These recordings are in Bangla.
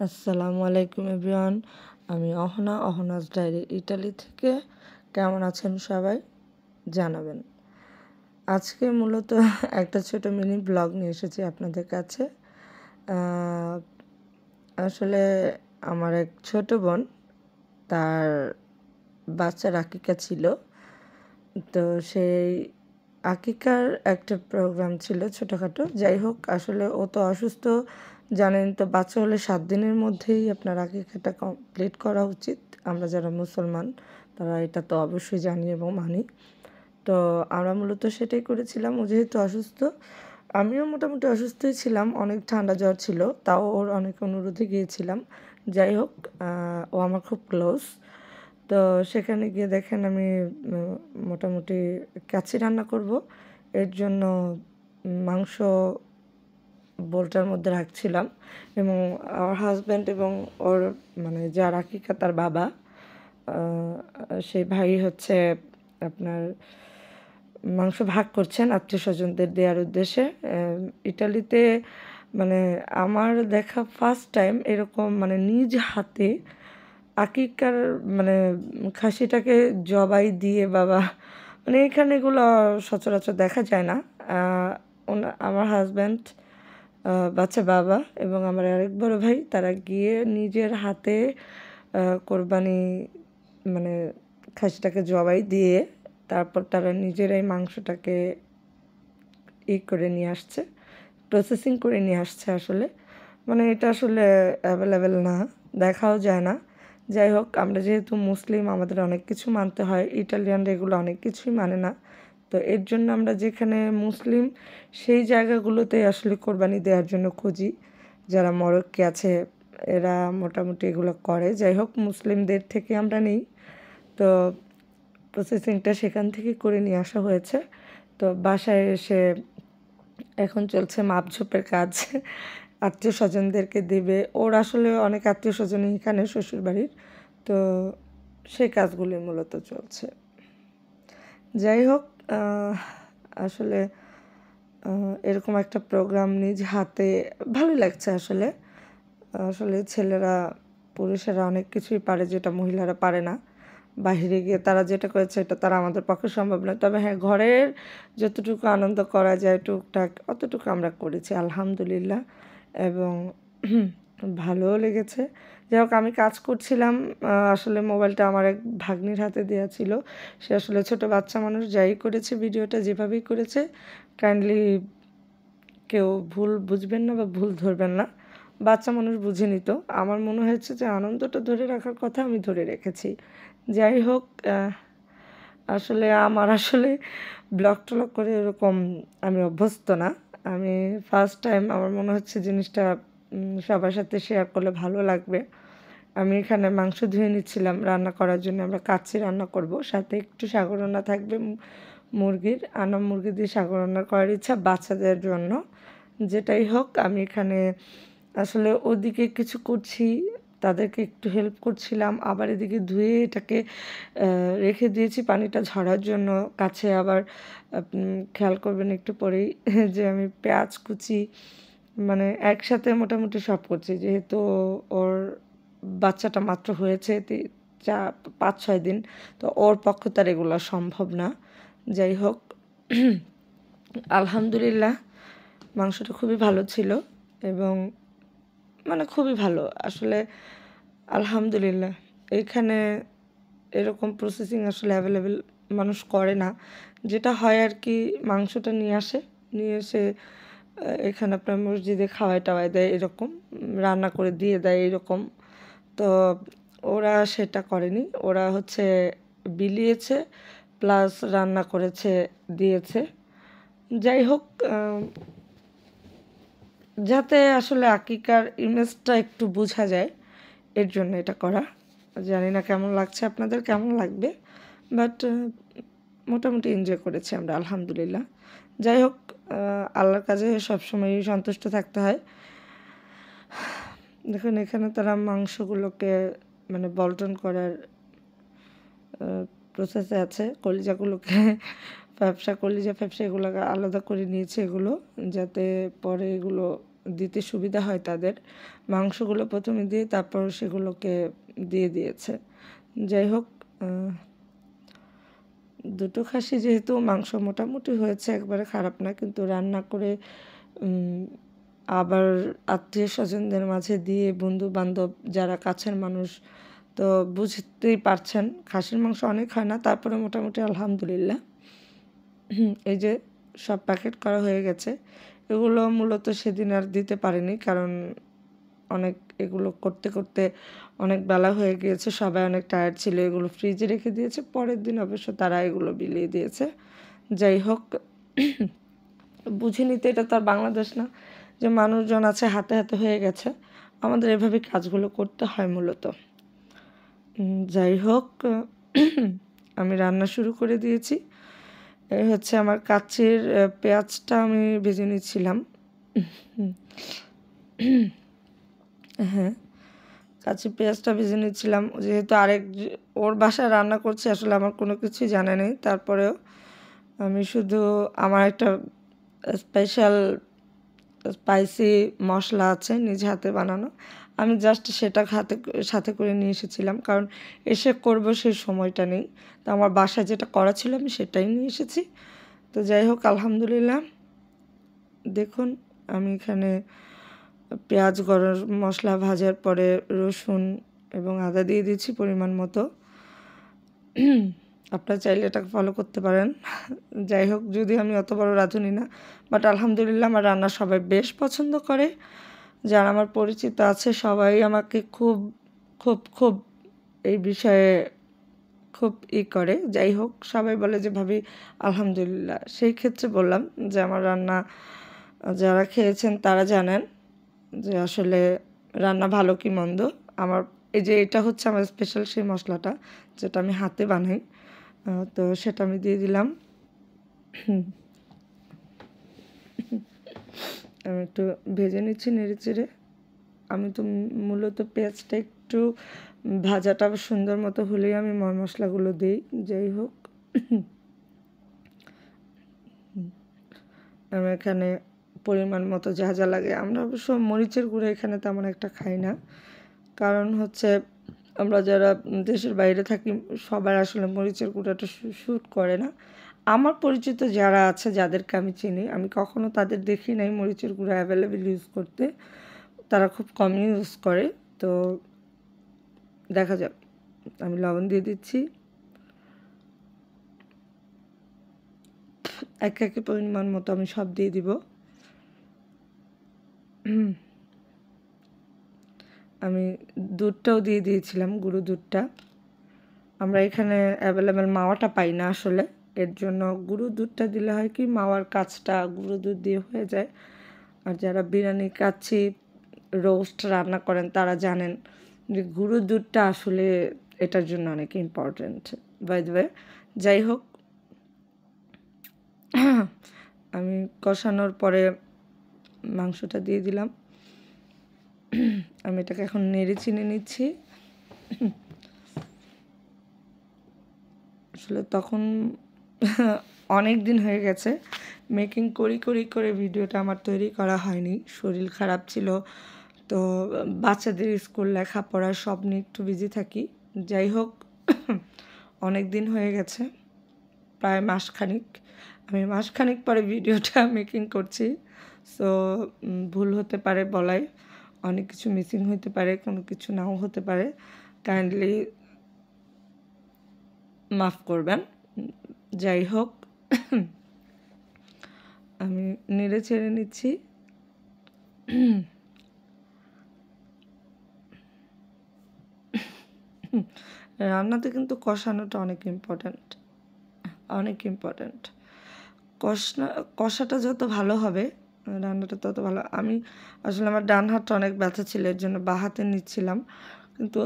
আসসালামু আলাইকুম এভরিওয়ান। আমি অহনাজ ডায়েরি ইটালি থেকে। কেমন আছেন সবাই জানাবেন। আজকে মূলত একটা ছোট মিনি ব্লগ নিয়ে এসেছি আপনাদের কাছে। আসলে আমার এক ছোট বোন, তার বাচ্চার আকিকা ছিল। তো সেই আকিকার একটা প্রোগ্রাম ছিল ছোটোখাটো। যাই হোক, আসলে ও তো অসুস্থ, জানেন তো, বাচ্চা হলে 7 দিনের মধ্যেই আপনার আকিকাটা কমপ্লিট করা উচিত। আমরা যারা মুসলমান তারা এটা তো অবশ্যই জানি এবং মানি। তো আমরা মূলত সেটাই করেছিলাম। ও যেহেতু অসুস্থ, আমিও মোটামুটি অসুস্থই ছিলাম, অনেক ঠান্ডা জ্বর ছিল, তাও ওর অনেক অনুরোধে গিয়েছিলাম। যাই হোক, ও আমার খুব ক্লোজ। তো সেখানে গিয়ে দেখেন আমি মোটামুটি কাচ্চি রান্না করব। এর জন্য মাংস বোলটার মধ্যে রাখছিলাম এবং আমার হাজব্যান্ড এবং ওর মানে যার আকিকা তার বাবা, সেই ভাই হচ্ছে আপনার মাংস ভাগ করছেন আত্মীয় স্বজনদের দেওয়ার উদ্দেশ্যে। ইটালিতে মানে আমার দেখা ফার্স্ট টাইম এরকম মানে নিজ হাতে আকিকার মানে খাসিটাকে জবাই দিয়ে বাবা, মানে এখানে এগুলো সচরাচর দেখা যায় না। আমার হাজব্যান্ড, বাচ্চা বাবা এবং আমার আরেক বড় ভাই, তারা গিয়ে নিজের হাতে কোরবানি মানে খাসিটাকে জবাই দিয়ে তারপর তারা নিজেরাই মাংসটাকে করে নিয়ে আসছে, প্রসেসিং করে নিয়ে আসছে। আসলে মানে এটা আসলে অ্যাভেলেবেল না, দেখাও যায় না। যাই হোক, আমরা যেহেতু মুসলিম, আমাদের অনেক কিছু মানতে হয়। ইটালিয়ানরা এগুলো অনেক কিছুই মানে না। তো এর জন্য আমরা যেখানে মুসলিম সেই জায়গাগুলোতে আসলে কোরবানি দেওয়ার জন্য খুঁজি। যারা মরক্কি আছে এরা মোটামুটি এগুলো করে। যাই হোক, মুসলিমদের থেকে আমরা নিই। তো প্রসেসিংটা সেখান থেকে করে নিয়ে আসা হয়েছে। তো বাসায় এসে এখন চলছে মাপঝোপের কাজ। আত্মীয় স্বজনদেরকে দেবে। ওর আসলে অনেক আত্মীয় স্বজনই এখানে শ্বশুরবাড়ির। তো সেই কাজগুলি মূলত চলছে। যাই হোক, আসলে এরকম একটা প্রোগ্রাম নিজ হাতে ভালোই লাগছে আসলে। আসলে ছেলেরা পুরুষেরা অনেক কিছুই পারে যেটা মহিলারা পারে না। বাহিরে গিয়ে তারা যেটা করেছে এটা তারা আমাদের পক্ষে সম্ভব নয়। তবে হ্যাঁ, ঘরের যতটুকু আনন্দ করা যায় টুকটাক অতটুকু আমরা করেছি আলহামদুলিল্লাহ, এবং ভালোও লেগেছে। যাই হোক, আমি কাজ করছিলাম, আসলে মোবাইলটা আমার এক ভাগ্নির হাতে দেওয়া ছিল। সে আসলে ছোট বাচ্চা মানুষ, যাই করেছে ভিডিওটা যেভাবেই করেছে, কাইন্ডলি কেউ ভুল বুঝবেন না বা ভুল ধরবেন না। বাচ্চা মানুষ বুঝে নিত। আমার মনে হয়েছে যে আনন্দটা ধরে রাখার কথা আমি ধরে রেখেছি। যাই হোক, আসলে আমার আসলে ব্লগ টলগ করে এরকম আমি অভ্যস্ত না। আমি ফার্স্ট টাইম, আমার মনে হচ্ছে জিনিসটা সবার সাথে শেয়ার করলে ভালো লাগবে। আমি এখানে মাংস ধুয়ে নিচ্ছিলাম রান্না করার জন্য। আমরা কাচ্চি রান্না করব, সাথে একটু সাগর রান্না থাকবে মুরগির। আনা মুরগি দিয়ে সাগর রান্না করার ইচ্ছা বাচ্চাদের জন্য। যেটাই হোক, আমি এখানে আসলে ওদিকে কিছু করছি, তাদেরকে একটু হেল্প করছিলাম, আবার এদিকে ধুয়ে এটাকে রেখে দিয়েছি পানিটা ঝরার জন্য কাছে। আবার খেয়াল করবেন একটু পরেই যে আমি পেঁয়াজ কুচি মানে একসাথে মোটামুটি সব করছি, যেহেতু ওর বাচ্চাটা মাত্র হয়েছে 5-6 দিন। তো ওর পক্ষে তার এগুলো সম্ভব না। যাই হোক, আলহামদুলিল্লাহ মাংসটা খুবই ভালো ছিল এবং মানে খুবই ভালো আসলে। আলহামদুলিল্লাহ, এইখানে এরকম প্রসেসিং আসলে অ্যাভেলেবেল মানুষ করে না। যেটা হয় আর কি, মাংসটা নিয়ে এসে এখানে আপনার মসজিদে খাওয়াই টাওয়াই দেয়, এরকম রান্না করে দিয়ে দেয় এরকম। তো ওরা সেটা করেনি, ওরা হচ্ছে বিলিয়েছে প্লাস রান্না করেছে, দিয়েছে। যাই হোক, যাতে আসলে আকিকার ইমেজটা একটু বোঝা যায়, এর জন্য এটা করা। জানি না কেমন লাগছে, আপনাদের কেমন লাগবে, বাট মোটামুটি এনজয় করেছি আমরা আলহামদুলিল্লাহ। যাই হোক, আল্লাহর কাজে সবসময়ই সন্তুষ্ট থাকতে হয়। দেখুন, এখানে তারা মাংসগুলোকে মানে বল্টন করার প্রসেসে আছে। কলিজাগুলোকে কলিজা ফ্যাপসা এগুলোকে আলাদা করে নিয়েছে এগুলো, যাতে পরে এগুলো দিতে সুবিধা হয় তাদের, মাংসগুলো প্রথমে দিয়ে তারপর সেগুলোকে দিয়ে দিয়েছে। যাই হোক, দুটো খাসি যেহেতু মাংস মোটামুটি হয়েছে, একবারে খারাপ না, কিন্তু রান্না করে আবার আত্মীয় স্বজনদের মাঝে দিয়ে বন্ধু বান্ধব যারা কাছের মানুষ, তো বুঝতেই পারছেন খাসির মাংস অনেক হয় না, তারপরে মোটামুটি আলহামদুলিল্লাহ। এই যে সব প্যাকেট করা হয়ে গেছে। এগুলো মূলত সেদিন আর দিতে পারিনি, কারণ অনেক এগুলো করতে করতে অনেক বেলা হয়ে গিয়েছে, সবাই অনেক টায়ার্ড ছিল। এগুলো ফ্রিজে রেখে দিয়েছে, পরের দিন অবশ্য তারা এগুলো বিলিয়ে দিয়েছে। যাই হোক, বুঝে নিতে, এটা তো আর বাংলাদেশ না যে মানুষজন আছে হাতে হাতে হয়ে গেছে। আমাদের এভাবে কাজগুলো করতে হয় মূলত। যাই হোক, আমি রান্না শুরু করে দিয়েছি। এই হচ্ছে আমার কাচ্চির পেঁয়াজটা আমি ভেজে নিচ্ছিলাম। হ্যাঁ, কাঁচি পেঁয়াজটা ভেজে নিচ্ছিলাম, যেহেতু ওর বাসায় রান্না করছি, আসলে আমার কোনো কিছুই জানা নেই। তারপরেও আমি শুধু আমার একটা স্পেশাল স্পাইসি মশলা আছে নিজ হাতে বানানো, আমি জাস্ট সেটা সাথে করে নিয়ে এসেছিলাম, কারণ এসে করব সেই সময়টা নেই। তো আমার বাসায় যেটা করা ছিল আমি সেটাই নিয়ে এসেছি। তো যাই হোক, আলহামদুলিল্লাহ, দেখুন আমি এখানে পেঁয়াজ গরম মশলা ভাজার পরে রসুন এবং আদা দিয়ে দিচ্ছি পরিমাণ মতো। আপনারা চাইলে এটাকে ফলো করতে পারেন। যাই হোক, যদি আমি অত বড় রাঁধুনি না, বাট আলহামদুলিল্লাহ আমার রান্না সবাই বেশ পছন্দ করে। যারা আমার পরিচিত আছে সবাই আমাকে খুব খুব খুব এই বিষয়ে খুব করে। যাই হোক, সবাই বলে যে ভাবি আলহামদুলিল্লাহ। সেই ক্ষেত্রে বললাম যে আমার রান্না যারা খেয়েছেন তারা জানেন যে আসলে রান্না ভালো কি মন্দ। আমার এই যে এটা হচ্ছে আমার স্পেশাল সেই মশলাটা, যেটা আমি হাতে বানাই। তো সেটা আমি দিয়ে দিলাম। আমি একটু ভেজে নিচ্ছি নেড়ে চেড়ে। আমি তো মূলত পেঁয়াজটা একটু ভাজাটা সুন্দর মতো হলেই আমি মশলাগুলো দিই। যাই হোক, আমি এখানে পরিমাণ মতো যা যা লাগে, আমরা অবশ্য মরিচের গুঁড়ো এখানে তেমন একটা খাই না, কারণ হচ্ছে আমরা যারা দেশের বাইরে থাকি সবার আসলে মরিচের গুঁড়োটা শ্যুট করে না। আমার পরিচিত যারা আছে, যাদেরকে আমি চিনি, আমি কখনো তাদের দেখি নাই মরিচের গুঁড়ো অ্যাভেলেবেল ইউজ করতে, তারা খুব কমই ইউজ করে। তো দেখা যাক, আমি লবণ দিয়ে দিচ্ছি, এক একে পরিমাণ মতো আমি সব দিয়ে দিব। আমি দুধটাও দিয়ে দিয়েছিলাম, গুঁড়ো দুধটা। আমরা এখানে অ্যাভেলেবেল মাওয়াটা পাই না আসলে, এর জন্য গুঁড়ো দুধটা দিলে হয় কি মাওয়ার কাজটা গুঁড়ো দুধ দিয়ে হয়ে যায়। আর যারা বিরিয়ানি কাচ্চি রোস্ট রান্না করেন তারা জানেন যে গুঁড়ো দুধটা আসলে এটার জন্য অনেক ইম্পর্ট্যান্ট। বাই দ্য ওয়ে, যাই হোক, আমি কষানোর পরে মাংসটা দিয়ে দিলাম। আমি এটাকে এখন নেড়ে চিনে নিচ্ছি। আসলে তখন অনেক দিন হয়ে গেছে মেকিং করে ভিডিওটা আমার তৈরি করা হয়নি, শরীর খারাপ ছিল, তো বাচ্চাদের স্কুল লেখাপড়া সব নিয়ে একটু বিজি থাকি। যাই হোক, অনেক দিন হয়ে গেছে, প্রায় মাসখানিক। আমি মাসখানিক পরে ভিডিওটা মেকিং করছি, সো ভুল হতে পারে বলাই, অনেক কিছু মিসিং হতে পারে, কোনো কিছু নাও হতে পারে, কাইন্ডলি মাফ করবেন। যাই হোক, আমি নেড়ে চেড়ে নিচ্ছি। রান্নাতে কিন্তু কষানোটা অনেক ইম্পর্ট্যান্ট। কষাটা যত ভালো হবে রান্নাটা তত ভালো। আমি আসলে আমার ডান হাতটা অনেক ব্যথা ছিল, এর জন্য বাঁ হাতে নিচ্ছিলাম, কিন্তু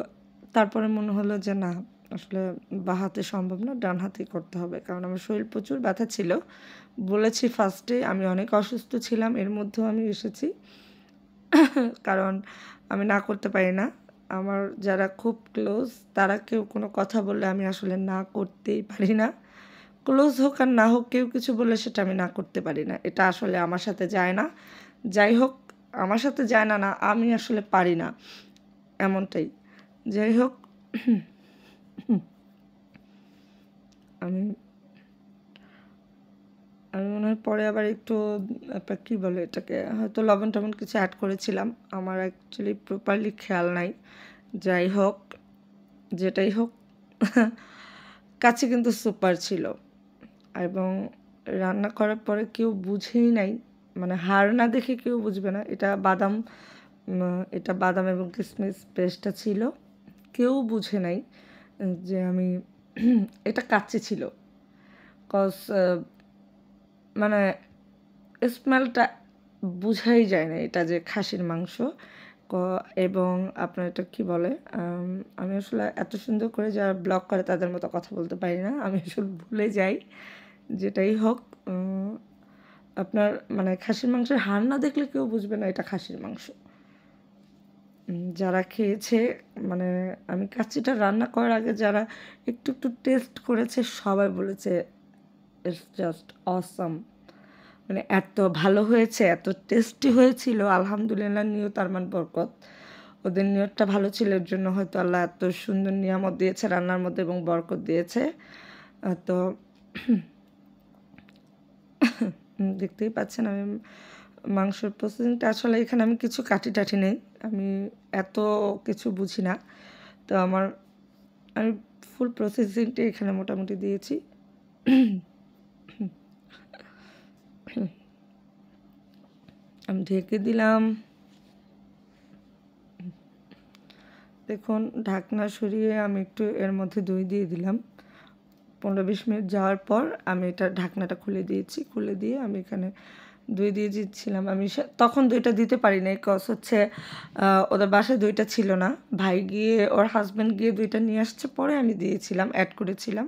তারপরে মনে হলো যে না, আসলে বাঁ হাতে সম্ভব না, ডান হাতেই করতে হবে, কারণ আমার শরীর প্রচুর ব্যথা ছিল। বলেছি ফার্স্টে আমি অনেক অসুস্থ ছিলাম, এর মধ্যেও আমি এসেছি, কারণ আমি না করতে পারি না। আমার যারা খুব ক্লোজ তারা কেউ কোনো কথা বললে আমি আসলে না করতেই পারি না। ক্লোজ হোক আর না হোক, কেউ কিছু বললে সেটা আমি না করতে পারি না, এটা আসলে আমার সাথে যায় না। যাই হোক, আমার সাথে যায় না, না আমি আসলে পারি না, এমনটাই। যাই হোক, আমি আমি মনে হয় পরে আবার একটু আপনার কী বলে এটাকে, হয়তো লবণ-টবণ কিছু অ্যাড করেছিলাম। আমার অ্যাকচুয়ালি প্রপারলি খেয়াল নাই। যাই হোক, যেটাই হোক, কাচ্চি কিন্তু সুপার ছিল। এবং রান্না করার পরে কেউ বুঝেই নাই, মানে হাড় না দেখে কেউ বুঝবে না এটা বাদাম এবং কিশমিশ পেস্টটা ছিল। কেউ বুঝে নাই যে আমি এটা কাচ্চি ছিল। কজ মানে স্মেলটা বুঝাই যায় না এটা যে খাসির মাংস। এবং আপনার এটা কী বলে, আমি আসলে এত সুন্দর করে যারা ব্লগ করে তাদের মতো কথা বলতে পারি না, আমি আসলে ভুলে যাই। যেটাই হোক, আপনার মানে খাসির মাংসের হাড় না দেখলে কেউ বুঝবে না এটা খাসির মাংস। যারা খেয়েছে, মানে আমি কাচ্চিটা রান্না করার আগে যারা একটু একটু টেস্ট করেছে সবাই বলেছে ইটস জাস্ট অসাম, মানে এত ভালো হয়েছে, এত টেস্টি হয়েছিল। আলহামদুলিল্লাহ, নিয়ত আরমান বরকত, ওদের নিয়তটা ভালো ছিল, এর জন্য হয়তো আল্লাহ এত সুন্দর নিয়ামত দিয়েছে রান্নার মধ্যে এবং বরকত দিয়েছে। তো দেখতেই পাচ্ছেন আমি মাংসের প্রসেসিংটা আসলে এখানে আমি কিছু কাটি নেই, আমি এত কিছু বুঝি না। তো আমি ফুল প্রসেসিংটা এখানে মোটামুটি দিয়েছি। আমি ঢেকে দিলাম। দেখুন, ঢাকনা সরিয়ে আমি একটু এর মধ্যে দই দিয়ে দিলাম। 15-20 মিনিট যাওয়ার পর আমি এটা ঢাকনাটা খুলে দিয়েছি। খুলে দিয়ে আমি এখানে দই দিয়ে দিচ্ছিলাম। আমি তখন দইটা দিতে পারি নাই, কজ হচ্ছে ওদের বাসায় দইটা ছিল না। ভাই গিয়ে, ওর হাজব্যান্ড গিয়ে দইটা নিয়ে আসছে, পরে আমি দিয়েছিলাম, অ্যাড করেছিলাম।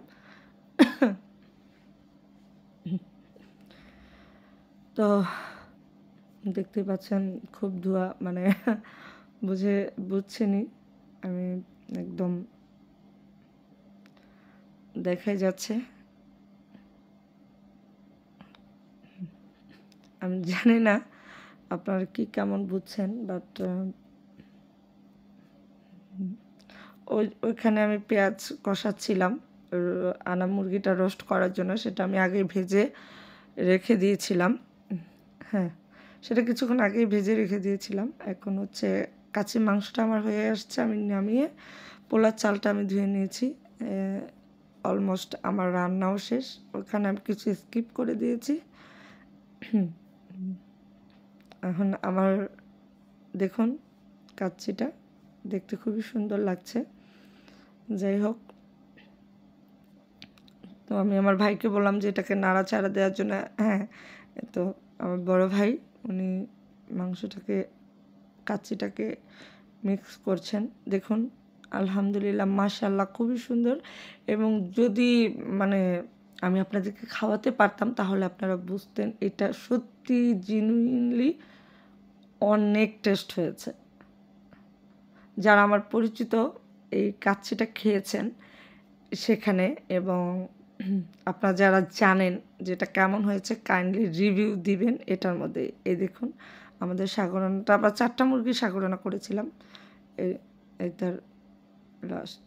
তো দেখতেই পাচ্ছেন খুব ধোঁয়া, মানে বুঝছেনই, আমি একদম দেখাই যাচ্ছে। আমি জানি না আপনারা কেমন বুঝছেন, বাট ওইখানে আমি পেঁয়াজ কষাচ্ছিলাম আনা মুরগিটা রোস্ট করার জন্য, সেটা আমি আগেই ভেজে রেখে দিয়েছিলাম। হ্যাঁ, সেটা কিছুক্ষণ আগেই ভেজে রেখে দিয়েছিলাম। এখন হচ্ছে কাচ্চি মাংসটা আমার হয়ে আসছে, আমি নামিয়ে পোলার চালটা আমি ধুয়ে নিয়েছি। অলমোস্ট আমার রান্নাও শেষ। ওখানে আমি কিছু স্কিপ করে দিয়েছি। এখন আমার দেখুন কাচ্চিটা দেখতে খুবই সুন্দর লাগছে। যাই হোক, তো আমি আমার ভাইকে বললাম যে এটাকে নাড়াচাড়া দেওয়ার জন্য। হ্যাঁ, তো আমার বড় ভাই উনি মাংসটাকে, কাচ্চিটাকে মিক্স করছেন। দেখুন, আলহামদুলিল্লাহ, মাশাআল্লাহ, খুবই সুন্দর। এবং যদি মানে আমি আপনাদেরকে খাওয়াতে পারতাম তাহলে আপনারা বুঝতেন এটা সত্যি জেনুইনলি অনেক টেস্ট হয়েছে। যারা আমার পরিচিত এই কাচ্চিটা খেয়েছেন সেখানে, এবং আপনারা যারা জানেন যেটা কেমন হয়েছে, কাইন্ডলি রিভিউ দিবেন এটার মধ্যে। এই দেখুন, আমাদের সাগরানাটা, আবার 4টা মুরগি সাগরানা করেছিলাম, এই তার লাস্ট।